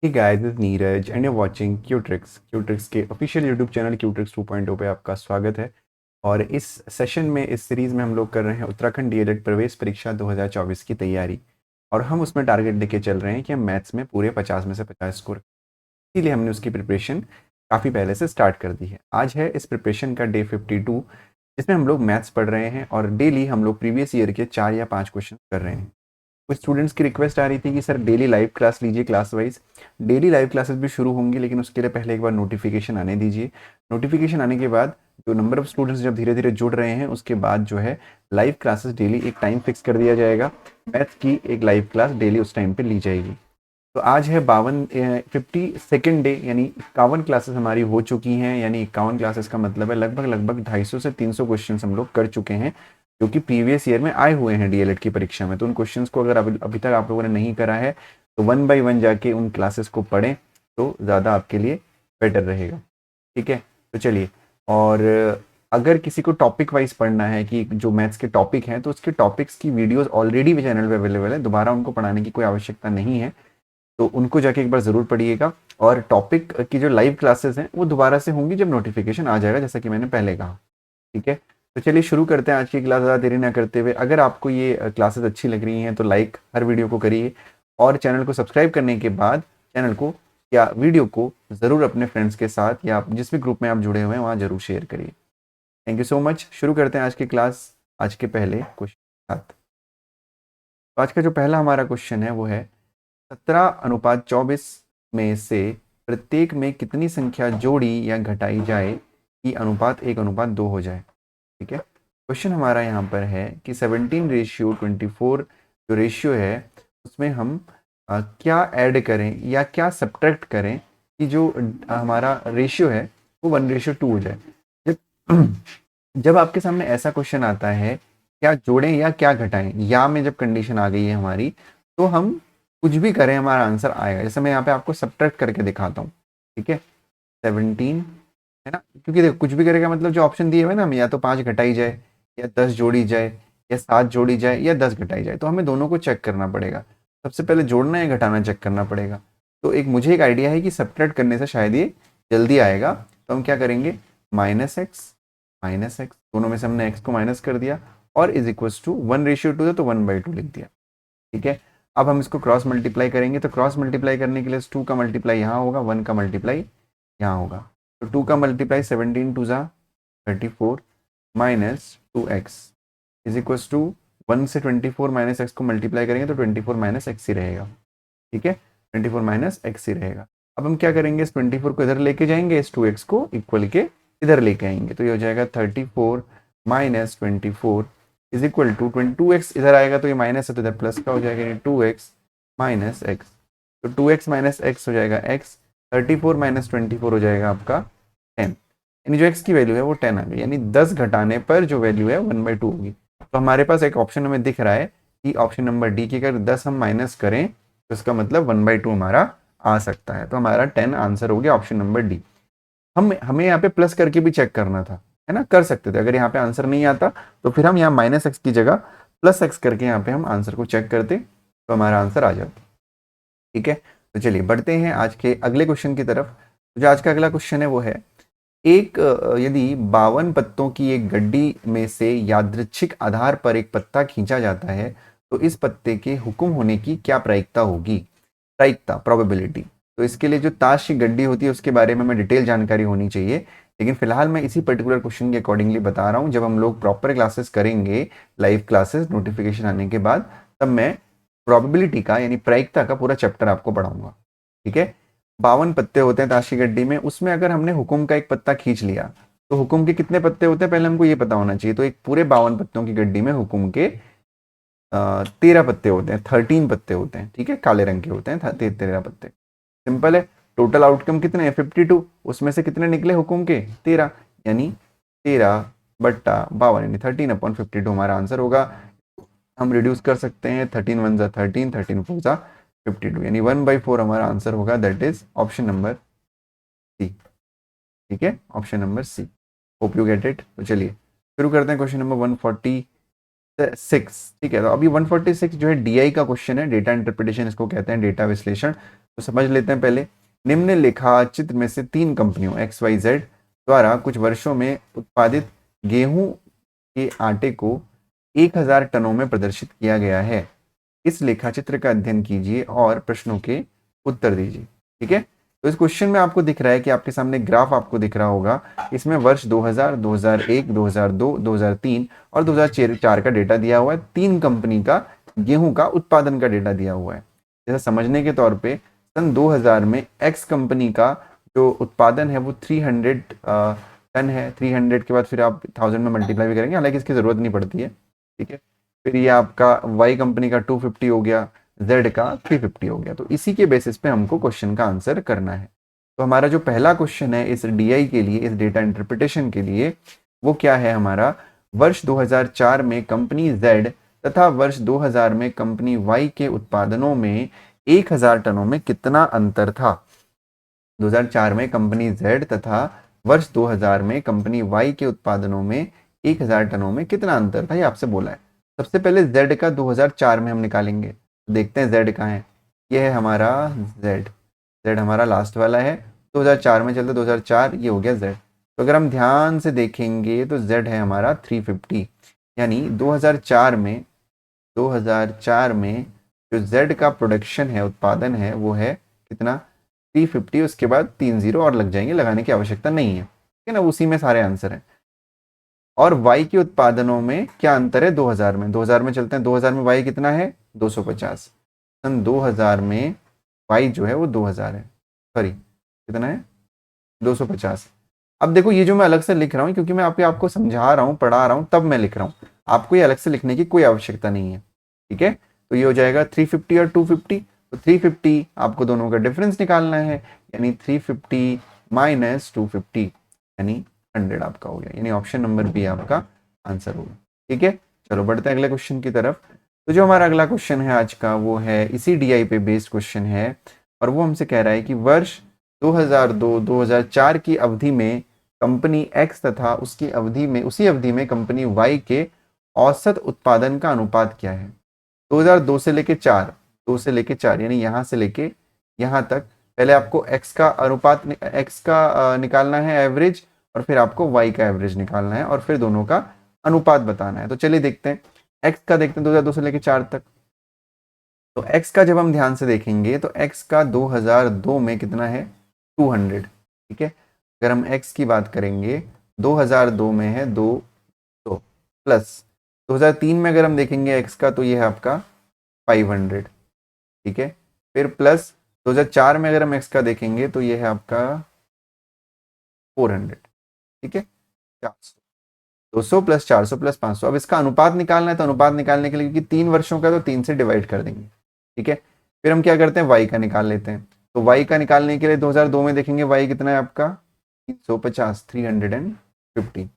Hey guys, this is Neeraj and you watching Qtrix. Qtrix के official YouTube channel क्यूट्रिक्स 2.0 पे आपका स्वागत है। और इस सेशन में, इस सीरीज़ में हम लोग कर रहे हैं उत्तराखंड डीएलएड प्रवेश परीक्षा 2024 की तैयारी। और हम उसमें टारगेट लेके चल रहे हैं कि हम मैथ्स में पूरे 50 में से 50 स्कोर। इसीलिए हमने उसकी प्रिपरेशन काफ़ी पहले से स्टार्ट कर दी है। आज है इस प्रिपरेशन का डे 52, जिसमें हम लोग मैथ्स पढ़ रहे हैं और डेली हम लोग प्रीवियस ईयर के 4 या 5 क्वेश्चन कर रहे हैं। कुछ स्टूडेंट्स की रिक्वेस्ट आ रही थी कि सर डेली लाइव क्लास लीजिए, class wise. Daily live classes भी शुरू होंगी, लेकिन उसके लिए पहले एक बार नोटिफिकेशन आने दीजिए। नोटिफिकेशन आने के बाद जो नंबर ऑफ स्टूडेंट्स जब धीरे धीरे जुड़ रहे हैं, उसके बाद जो है लाइव क्लासेस डेली एक टाइम फिक्स कर दिया जाएगा। मैथ्स की एक लाइव क्लास डेली उस टाइम पे ली जाएगी। तो आज है 52nd डे, यानी 51 क्लासेस हमारी हो चुकी हैं। यानी 51 क्लासेस का मतलब है लगभग लगभग 250 से 300 क्वेश्चन हम लोग कर चुके हैं, जो कि प्रीवियस ईयर में आए हुए हैं डीएलएड की परीक्षा में। तो उन क्वेश्चंस को अगर अभी तक आप लोगों ने नहीं करा है, तो 1 बाय 1 जाके उन क्लासेस को पढ़ें, तो ज़्यादा आपके लिए बेटर रहेगा। ठीक है, तो चलिए। और अगर किसी को टॉपिक वाइज पढ़ना है कि जो मैथ्स के टॉपिक हैं, तो उसके टॉपिक्स की वीडियोस ऑलरेडी भी चैनल पे अवेलेबल है, दोबारा उनको पढ़ाने की कोई आवश्यकता नहीं है। तो उनको जाके एक बार ज़रूर पढ़िएगा। और टॉपिक की जो लाइव क्लासेस हैं वो दोबारा से होंगी जब नोटिफिकेशन आ जाएगा, जैसा कि मैंने पहले कहा। ठीक है, तो चलिए शुरू करते हैं आज की क्लास ज़्यादा देरी ना करते हुए। अगर आपको ये क्लासेस अच्छी लग रही हैं तो लाइक हर वीडियो को करिए, और चैनल को सब्सक्राइब करने के बाद चैनल को या वीडियो को ज़रूर अपने फ्रेंड्स के साथ या जिस भी ग्रुप में आप जुड़े हुए हैं वहाँ ज़रूर शेयर करिए। Thank you so much. शुरू करते हैं आज की क्लास, आज के पहले क्वेश्चन के साथ। तो आज का जो पहला हमारा क्वेश्चन है वो है 17:24 में से प्रत्येक में कितनी संख्या जोड़ी या घटाई जाए कि अनुपात 1:2 हो जाए। ठीक है, क्वेश्चन हमारा यहाँ पर है कि 17:24 जो रेशियो है, उसमें हम क्या ऐड करें या क्या सब्ट्रैक्ट करें कि जो हमारा रेशियो है वो 1:2 हो जाए। जब जब आपके सामने ऐसा क्वेश्चन आता है, क्या जोड़ें या क्या घटाएं, या में जब कंडीशन आ गई है हमारी, तो हम कुछ भी करें हमारा आंसर आएगा। जैसे मैं यहाँ पे आपको सब्ट्रैक्ट करके दिखाता हूँ। ठीक है, 17 है ना, क्योंकि देखो कुछ भी करेगा मतलब जो ऑप्शन दिए हुए ना, हमें या तो 5 घटाई जाए, या 10 जोड़ी जाए, या 7 जोड़ी जाए, या 10 घटाई जाए। तो हमें दोनों को चेक करना पड़ेगा। सबसे पहले जोड़ना या घटाना चेक करना पड़ेगा। तो मुझे एक आइडिया है कि सब्ट्रैक्ट करने से शायद ये जल्दी आएगा। तो हम क्या करेंगे, माइनस एक्स दोनों में से हमने एक्स को माइनस कर दिया, और इज इक्वल टू 1:2 था तो 1/2 लिख दिया। ठीक है, अब हम इसको क्रॉस मल्टीप्लाई करेंगे। तो क्रॉस मल्टीप्लाई करने के लिए 2 का मल्टीप्लाई यहाँ होगा, 1 का मल्टीप्लाई यहाँ होगा। तो 2 का मल्टीप्लाई 17 2 ज़ा 34 minus 2x is equal to 1 से 24 माइनस एक्स को मल्टीप्लाई करेंगे तो 24 माइनस एक्स ही रहेगा। ठीक है, 24 माइनस एक्स ही रहेगा। अब हम क्या करेंगे, इस 24 को इधर लेके जाएंगे, इस 2x को इक्वल के इधर लेके आएंगे। तो ये हो जाएगा 34 minus 24 is equal to 2x इधर आएगा तो ये माइनस है तो इधर प्लस का हो जाएगा, यानी 2x माइनस एक्स। तो 2x माइनस एक्स हो जाएगा x, 34 माइनस 24 हो जाएगा आपका 10। यानी जो x की वैल्यू है वो 10 आ गई, यानी 10 घटाने पर जो वैल्यू है 1/2 होगी। तो हमारे पास एक ऑप्शन हमें दिख रहा है कि ऑप्शन नंबर डी की अगर 10 हम माइनस करें तो इसका मतलब 1/2 हमारा आ सकता है। तो हमारा 10 आंसर हो गया ऑप्शन नंबर डी। हमें यहाँ पे प्लस करके भी चेक करना था, है ना, कर सकते थे। अगर यहाँ पे आंसर नहीं आता तो फिर हम यहाँ माइनस एक्स की जगह प्लस एक्स करके यहाँ पे हम आंसर को चेक करते, तो हमारा आंसर आ जाता। ठीक है, तो चलिए बढ़ते हैं आज के अगले क्वेश्चन की तरफ। जो आज का अगला क्वेश्चन है वो है, एक यदि 52 पत्तों की एक गड्डी में से यादृच्छिक आधार पर एक पत्ता खींचा जाता है, तो इस पत्ते के हुक्म होने की क्या प्रायिकता होगी। प्रायिकता, प्रोबेबिलिटी। तो इसके लिए जो ताश की गड्डी होती है उसके बारे में हमें डिटेल जानकारी होनी चाहिए, लेकिन फिलहाल मैं इसी पर्टिकुलर क्वेश्चन के अकॉर्डिंगली बता रहा हूँ। जब हम लोग प्रॉपर क्लासेस करेंगे, लाइव क्लासेस नोटिफिकेशन आने के बाद, तब मैं प्रोबेबिलिटी का यानी प्रायिकता का पूरा चैप्टर आपको पढ़ाऊंगा। ठीक है, 52 पत्ते होते हैं ताश की गड्डी में, उसमें अगर हमने हुक्म का एक पत्ता खींच लिया तो हुक्म के कितने पत्ते होते हैं पहले हमको ये पता होना चाहिए। तो एक पूरे 52 पत्तों की गड्डी में हुक्म के 13 पत्ते होते हैं, 13 पत्ते होते हैं। ठीक है, काले रंग के होते हैं 13 पत्ते। सिंपल है, टोटल आउटकम कितने हैं 52, उसमें से कितने निकले हुक्म के 13, यानी 13/52 यानी 13/52 हमारा आंसर होगा। हम रिड्यूस कर सकते हैं, 13 1 ज़ा 13, 13 4 ज़ा 52, यानी 1/4 हमारा आंसर होगा। That is option number C. ठीक है, option number C. Hope you get it. तो चलिए शुरू करते हैं क्वेश्चन नंबर 146। ठीक है, तो अभी 146 जो है डीआई का क्वेश्चन है, डेटा इंटरप्रिटेशन इसको कहते हैं, डेटा विश्लेषण। तो समझ लेते हैं पहले। निम्नलिखित चित्र में से 3 कंपनियों XYZ द्वारा कुछ वर्षों में उत्पादित गेहूं के आटे को 1000 टनों में प्रदर्शित किया गया है। इस लेखाचित्र का अध्ययन कीजिए और प्रश्नों के उत्तर दीजिए। ठीक है, तो इस क्वेश्चन में आपको दिख रहा है कि आपके सामने ग्राफ आपको दिख रहा होगा। इसमें वर्ष 2000, 2001, 2002, 2003 और 2004 का डेटा दिया हुआ है। 3 कंपनी का गेहूं का उत्पादन का डेटा दिया हुआ है। जैसे समझने के तौर पे सन 2000 में एक्स कंपनी का जो उत्पादन है वो 300 टन है। 300 के बाद फिर आप 1000 में मल्टीप्लाई भी करेंगे, हालांकि इसकी जरूरत नहीं पड़ती है। ठीक है, फिर ये आपका वाई कंपनी का 250 हो गया, जेड का 350 हो गया। तो इसी के बेसिस पे हमको क्वेश्चन का आंसर करना है। तो हमारा जो पहला क्वेश्चन है इस डीआई के लिए, इस डेटा इंटरप्रिटेशन के लिए, वो क्या है हमारा, वर्ष 2004 में कंपनी जेड तथा वर्ष 2000 में कंपनी वाई के उत्पादनों में 1000 टनों में कितना अंतर था। 2004 में कंपनी जेड तथा वर्ष 2000 में कंपनी वाई के उत्पादनों में 1000 टनों में कितना अंतर था, ये आपसे बोला है। सबसे पहले जेड का 2004 में हम निकालेंगे। देखते हैं जेड कहाँ है। ये है हमारा जेड, जेड हमारा लास्ट वाला है। 2004 में चलते 2004, ये हो गया जेड। तो अगर हम ध्यान से देखेंगे तो जेड है हमारा 350, यानी 2004 में जो जेड का प्रोडक्शन है, उत्पादन है, वो है कितना, 350। उसके बाद 3 जीरो और लग जाएंगे, लगाने की आवश्यकता नहीं है। ठीक है ना, उसी में सारे आंसर हैं। और वाई के उत्पादनों में क्या अंतर है 2000 में, 2000 में चलते हैं। 2000 में वाई कितना है, 250। सन 2000 में वाई जो है वो 2000 है, सॉरी कितना है, 250। अब देखो ये जो मैं अलग से लिख रहा हूँ, क्योंकि मैं आपको समझा रहा हूँ, पढ़ा रहा हूँ, तब मैं लिख रहा हूँ। आपको ये अलग से लिखने की कोई आवश्यकता नहीं है। ठीक है, तो ये हो जाएगा 350 और 250। तो 350 आपको दोनों का डिफरेंस निकालना है, यानी 350 माइनस 250 यानी 100 आपका हो गया, यानी ऑप्शन नंबर बी आपका आंसर होगा। ठीक है, चलो बढ़ते हैं अगले क्वेश्चन की तरफ। तो जो हमारा अगला क्वेश्चन है आज का, वो है इसी डीआई पे बेस्ड क्वेश्चन है। और वो हमसे कह रहा है कि वर्ष 2002-2004 की अवधि में कंपनी एक्स तथा उसी अवधि में कंपनी वाई के औसत उत्पादन का अनुपात क्या है। 2002 से लेके 4, 2 से लेके 4 यानी यहाँ से लेके यहाँ तक। पहले आपको एक्स का अनुपात, एक्स का निकालना है एवरेज, और फिर आपको वाई का एवरेज निकालना है, और फिर दोनों का अनुपात बताना है। तो चलिए देखते हैं, एक्स का देखते हैं 2002 से लेके 4 तक। तो एक्स का जब हम ध्यान से देखेंगे तो एक्स का 2002 में कितना है, 200। ठीक है, अगर हम एक्स की बात करेंगे 2002 में है 200, प्लस 2003 में अगर हम देखेंगे एक्स का, तो ये है आपका 500। ठीक है, फिर प्लस 2004 में अगर हम एक्स का देखेंगे तो ये है आपका 400। ठीक है, 400, 200 प्लस 400 प्लस 500। अब इसका अनुपात निकालना है, तो अनुपात निकालने के लिए, क्योंकि 3 वर्षों का, तो 3 से डिवाइड कर देंगे। ठीक है, फिर हम क्या करते हैं, वाई का निकाल लेते हैं। तो वाई का निकालने के लिए 2002 में देखेंगे वाई कितना है आपका 350, 350।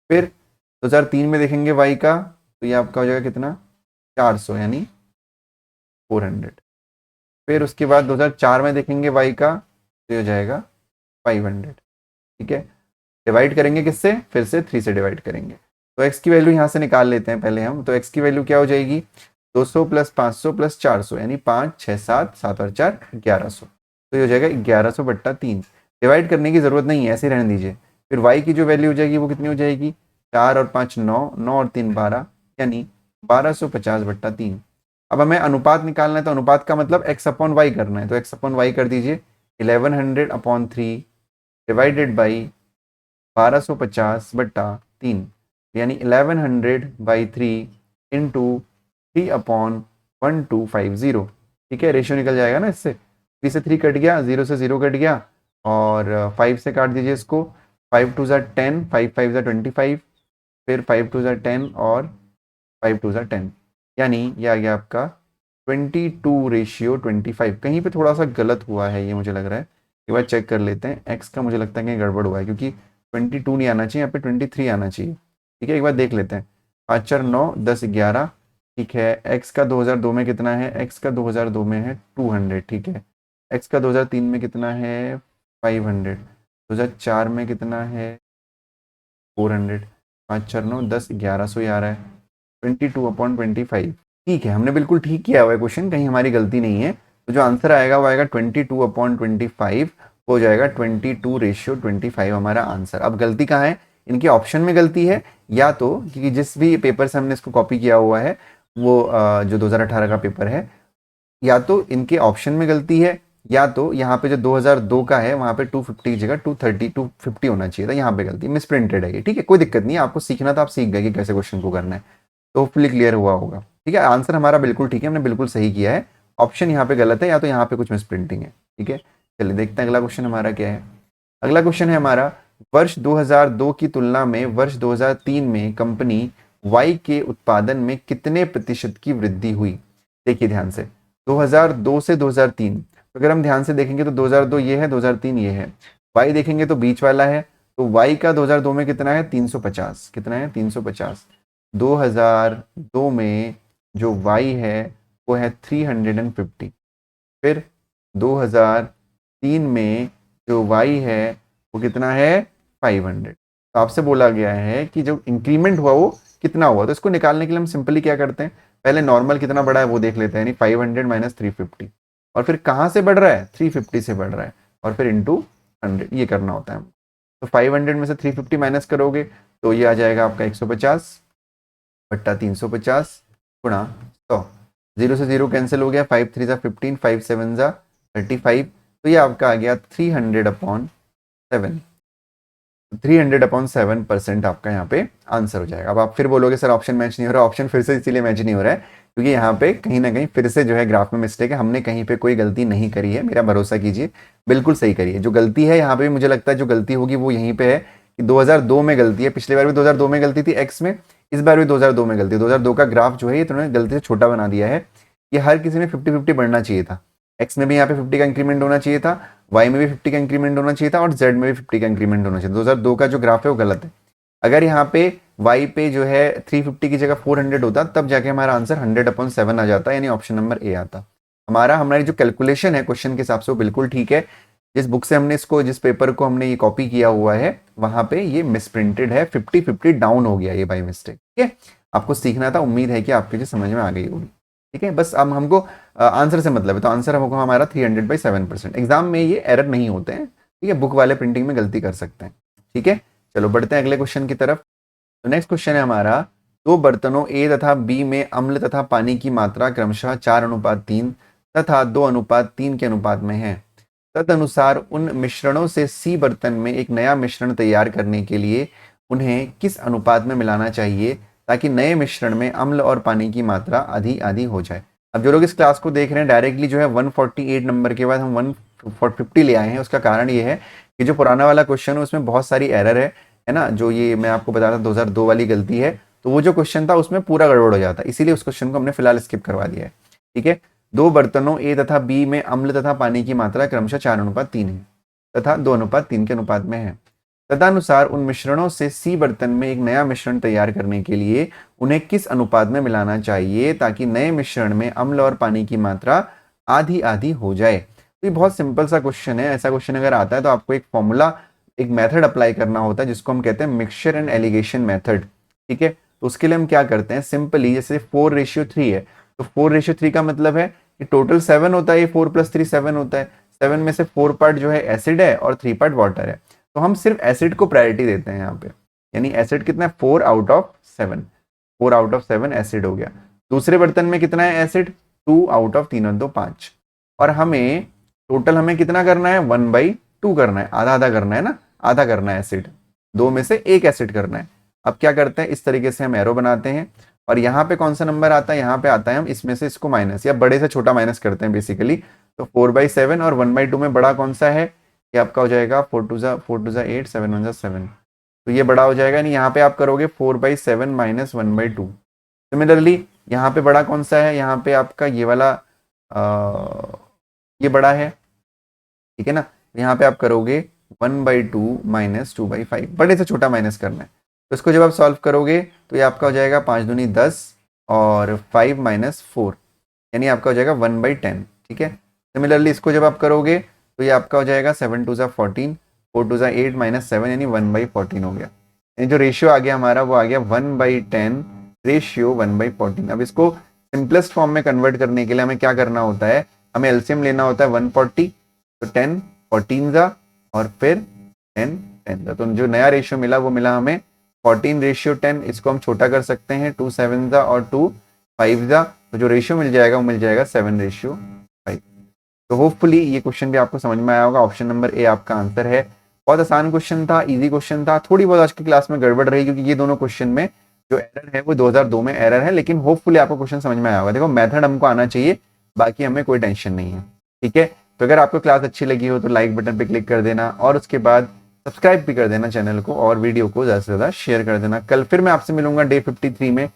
फिर 2003 में देखेंगे वाई का, तो ये आपका हो जाएगा कितना, 400 यानी 400। फिर उसके बाद 2004 में देखेंगे वाई का, तो ये हो जाएगा 500। ठीक है, डिवाइड करेंगे किससे, फिर से 3 से डिवाइड करेंगे। तो x की वैल्यू यहाँ से निकाल लेते हैं पहले हम। तो x की वैल्यू क्या हो जाएगी, 200 प्लस 500 प्लस 400 यानी 5, 6, 7, 7 और 4 1100। तो ये हो जाएगा 1100 बट्टा 3। डिवाइड करने की जरूरत नहीं है, ऐसे रहने दीजिए। फिर y की जो वैल्यू हो जाएगी वो कितनी हो जाएगी, 4 और 5 9, 9 और 3 12, यानी 1250 बट्टा 3। अब हमें अनुपात निकालना है, तो अनुपात का मतलब x अपॉन वाई करना है। तो x अपॉन वाई कर दीजिए, 1100 अपॉन 3 डिवाइडेड बाई 1250 बट्टा 3, यानी 1100 बाई 3 इंटू 3 अपॉन 1250। ठीक है, रेशियो निकल जाएगा ना इससे। 3 से 3 कट गया, 0 से 0 कट गया, और 5 से काट दीजिए इसको। 5 2 ज़ा 10, 5 5 ज़ा 25, फिर 5 2 ज़ा 10 और 5 2 ज़ा 10, यानी ये आ गया आपका 22:25। कहीं पे थोड़ा सा गलत हुआ है ये मुझे लग रहा है, एक बार चेक कर लेते हैं। एक्स का मुझे लगता है कि गड़बड़ हुआ है, क्योंकि 22 नहीं आना चाहिए, यहाँ पे 23 आना चाहिए। ठीक है, एक बार देख लेते हैं। 5 4 9 10 11। ठीक है, एक्स का 2002 में कितना है, एक्स का 2002 में है 200। ठीक है, एक्स का 2003 में कितना है 500, 2004 में कितना है 400। 5 4 9 10 1100 ही आ रहा है, 22/25। ठीक है, हमने बिल्कुल ठीक किया हुआ है क्वेश्चन, कहीं हमारी गलती नहीं है। तो जो आंसर आएगा वो आएगा 22/25 हो जाएगा 22:25 हमारा आंसर। अब गलती कहाँ है, इनके ऑप्शन में गलती है, या तो क्योंकि जिस भी पेपर से हमने इसको कॉपी किया हुआ है वो जो 2018 का पेपर है, या तो इनके ऑप्शन में गलती है, या तो यहाँ पे जो 2002 का है वहाँ पे 250 की जगह 230 250 होना चाहिए था, यहाँ पे गलती मिस प्रिंटेड है ये। ठीक है, कोई दिक्कत नहीं है, आपको सीखना था, आप सीख गए कि कैसे क्वेश्चन को करना है, तो होपफुली क्लियर हुआ होगा। ठीक है, आंसर हमारा बिल्कुल ठीक है, हमने बिल्कुल सही किया है, ऑप्शन यहाँ पे गलत है, या तो यहाँ पे कुछ मिस प्रिंटिंग है। ठीक है, चलिए देखते हैं अगला क्वेश्चन हमारा क्या है। अगला क्वेश्चन है हमारा, वर्ष 2002 की तुलना में वर्ष 2003 में कंपनी वाई के उत्पादन में कितने प्रतिशत की वृद्धि हुई। देखिए ध्यान से, 2002 से 2003, तो अगर हम ध्यान से देखेंगे तो 2002 ये है, 2003 ये है, वाई देखेंगे तो बीच वाला है, तो वाई का 2002 में कितना है 350, कितना है 350। 2002 में जो वाई है वो है 350, फिर 2003 में जो वाई है वो कितना है 500। तो आपसे बोला गया है कि जो इंक्रीमेंट हुआ वो कितना हुआ, तो इसको निकालने के लिए हम सिंपली क्या करते हैं, पहले नॉर्मल कितना बढ़ा है वो देख लेते हैं, यानी 500 माइनस 350, और फिर कहाँ से बढ़ रहा है 350 से बढ़ रहा है, और फिर इंटू 100 ये करना होता है। तो 500 में से 350 माइनस करोगे तो ये आ जाएगा आपका 150 बट्टा 350 गुणा 100, 0 से 0 कैंसिल हो गया, 5 3 ज़ा 15, 5 7 ज़ा 35, तो ये आपका आ गया 300/7, 300/7% आपका यहाँ पे आंसर हो जाएगा। अब आप फिर बोलोगे सर ऑप्शन मैच नहीं हो रहा, ऑप्शन फिर से इसीलिए मैच नहीं हो रहा है क्योंकि यहाँ पे कहीं ना कहीं फिर से जो है ग्राफ में मिस्टेक है, हमने कहीं पे कोई गलती नहीं करी है, मेरा भरोसा कीजिए, बिल्कुल सही करी है। जो गलती है यहाँ पे भी मुझे लगता है जो गलती होगी वो यहीं पे है कि 2002 में गलती है, पिछली बार भी 2002 में गलती थी एक्स में, इस बार भी 2002 में गलती है। 2002 का ग्राफ जो है ये तुमने गलती से छोटा बना दिया है, ये हर किसी में 50-50 बढ़ना चाहिए था, एक्स में भी यहाँ पे 50 का इंक्रीमेंट होना चाहिए था, वाई में भी 50 का इंक्रीमेंट होना चाहिए था, और जेड में भी 50 का इंक्रीमेंट होना चाहिए। 2002 का जो ग्राफ है वो गलत है। अगर यहाँ पे वाई पे जो है 350 की जगह 400 होता तब जाके हमारा आंसर 100/7 आ जाता, यानी ऑप्शन नंबर ए आता। हमारी जो कैलकुलेशन है क्वेश्चन के हिसाब से वो बिल्कुल ठीक है, जिस बुक से हमने इसको, जिस पेपर को हमने ये कॉपी किया हुआ है वहां पे ये मिसप्रिंटेड है, 50-50 डाउन हो गया ये बाई मिस्टेक। ठीक है, आपको सीखना था, उम्मीद है कि आपके जो समझ में आ गई होगी। ठीक है, बस अब हमको आंसर से मतलब है, तो आंसर हमको हमारा 300/7%। एग्जाम में ये एरर नहीं होते हैं, ठीक है, बुक वाले प्रिंटिंग में गलती कर सकते हैं। ठीक है, चलो बढ़ते हैं अगले क्वेश्चन की तरफ। तो नेक्स्ट क्वेश्चन है हमारा, दो बर्तनों ए तथा बी में अम्ल तथा पानी की मात्रा क्रमशः 4:3 तथा 2:3 के अनुपात में है। तदनुसार उन मिश्रणों से सी बर्तन में एक नया मिश्रण तैयार करने के लिए उन्हें किस अनुपात में मिलाना चाहिए ताकि नए मिश्रण में अम्ल और पानी की मात्रा आधी आधी हो जाए। अब जो लोग इस क्लास को देख रहे हैं डायरेक्टली जो है 148 नंबर के बाद हम 150 ले आए हैं, उसका कारण ये है कि जो पुराना वाला क्वेश्चन है उसमें बहुत सारी एरर है ना, जो ये मैं आपको बता रहा था 2002 वाली गलती है, तो वो जो क्वेश्चन था उसमें पूरा गड़बड़ हो जाता, इसीलिए उस क्वेश्चन को हमने फिलहाल स्किप करवा दिया है। ठीक है, दो बर्तनों ए तथा बी में अम्ल तथा पानी की मात्रा क्रमशः 4:3 है तथा 2:3 के अनुपात में है। तदनुसार उन मिश्रणों से सी बर्तन में एक नया मिश्रण तैयार करने के लिए उन्हें किस अनुपात में मिलाना चाहिए ताकि नए मिश्रण में अम्ल और पानी की मात्रा आधी आधी हो जाए। तो ये बहुत सिंपल सा क्वेश्चन है, ऐसा क्वेश्चन अगर आता है तो आपको एक फॉर्मूला, एक मेथड अप्लाई करना होता है जिसको हम कहते हैं मिक्सचर एंड एलिगेशन मेथड। ठीक है, तो उसके लिए हम क्या करते हैं, सिंपली जैसे 4:3 है, तो 4:3 का मतलब है कि टोटल 7 होता है, ये 4 + 3 7 होता है, 7 में से 4 पार्ट जो है एसिड है और 3 पार्ट वाटर है, तो हम सिर्फ एसिड को प्रायोरिटी देते हैं यहाँ पे, यानी एसिड कितना है 4/7, 4/7 एसिड हो गया। दूसरे बर्तन में कितना है एसिड 2/3 और 2 5, और हमें टोटल हमें कितना करना है 1/2 करना है, आधा आधा करना है ना, आधा करना है एसिड, दो में से एक एसिड करना है। अब क्या करते हैं, इस तरीके से हम एरो बनाते हैं, और यहाँ पे कौन सा नंबर आता है, यहाँ पे आता है हम इसमें से इसको माइनस या बड़े से छोटा माइनस करते हैं बेसिकली। तो 4/7 और 1/2 में बड़ा कौन सा है, ये आपका हो जाएगा 4 2 8 7 1 7, तो ये बड़ा हो जाएगा, नहीं यहाँ पे आप करोगे 4/7 - 1/2। सिमिलरली यहाँ पे बड़ा कौन सा है, यहाँ पे आपका ये वाला ये बड़ा है, ठीक है ना, यहाँ पे आप करोगे 1/2 - 2/5, बड़े से छोटा माइनस करना है। तो इसको जब आप सॉल्व करोगे तो ये आपका हो जाएगा 5 दूनी 10 और 5 - 4, यानी आपका हो जाएगा 1/10। ठीक है, सिमिलरली इसको जब आप करोगे तो ये आपका हो जाएगा 7 2 14, 4 2 8 -7, यानी 1/14 हो गया। यानी जो रेशियो आ गया हमारा वो आ गया 1/10 रेशियो 1/14। अब इसको सिंपलेस्ट फॉर्म में कन्वर्ट करने के लिए हमें क्या करना होता है, हमें एलसीएम लेना होता है 140, तो 10 14 जा और फिर 10 10 जा। तो जो नया रेशियो मिला वो मिला हमें 14:10। इसको हम छोटा कर सकते हैं, 2 7 जा और 2 5 जा, तो जो रेशियो मिल जाएगा वो मिल जाएगा 7:5। तो होपफुली ये क्वेश्चन भी आपको समझ में आया होगा। ऑप्शन नंबर ए आपका आंसर है। बहुत आसान क्वेश्चन था, इजी क्वेश्चन था। थोड़ी बहुत आज की क्लास में गड़बड़ रही क्योंकि ये दोनों क्वेश्चन में जो एरर है वो 2002 में एरर है, लेकिन होपफुली आपको क्वेश्चन समझ में आया होगा। देखो मेथड हमको आना चाहिए, बाकी हमें कोई टेंशन नहीं है, ठीक है। तो अगर आपको क्लास अच्छी लगी हो तो लाइक बटन पे क्लिक कर देना और उसके बाद सब्सक्राइब भी कर देना चैनल को और वीडियो को ज़्यादा से ज़्यादा शेयर कर देना। कल फिर मैं आपसे मिलूंगा डे 53 में।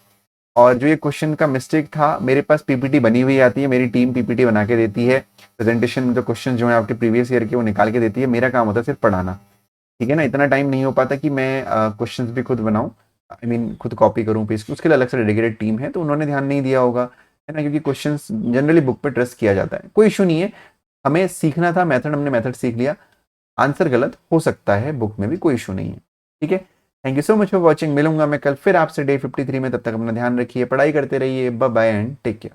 और जो ये क्वेश्चन का मिस्टेक था, मेरे पास पीपीटी बनी हुई आती है, मेरी टीम पीपीटी बना के देती है, प्रेजेंटेशन में जो क्वेश्चन जो है आपके प्रीवियस ईयर के वो निकाल के देती है। मेरा काम होता है सिर्फ पढ़ाना, ठीक है ना। इतना टाइम नहीं हो पाता कि मैं क्वेश्चंस भी खुद बनाऊं, आई मीन खुद कॉपी करूं पेस्ट, उसके लिए अलग से डेडिकेटेड टीम है, तो उन्होंने ध्यान नहीं दिया होगा, है ना। क्योंकि क्वेश्चंस जनरली बुक पे ट्रस्ट किया जाता है, कोई इशू नहीं है। हमें सीखना था मेथड, हमने मेथड सीख लिया। आंसर गलत हो सकता है बुक में भी, कोई इशू नहीं है, ठीक है। Thank you so much for watching. मिलूंगा मैं कल फिर आपसे डे 53 में। तब तक अपना ध्यान रखिए, पढ़ाई करते रहिए। Bye bye and take care.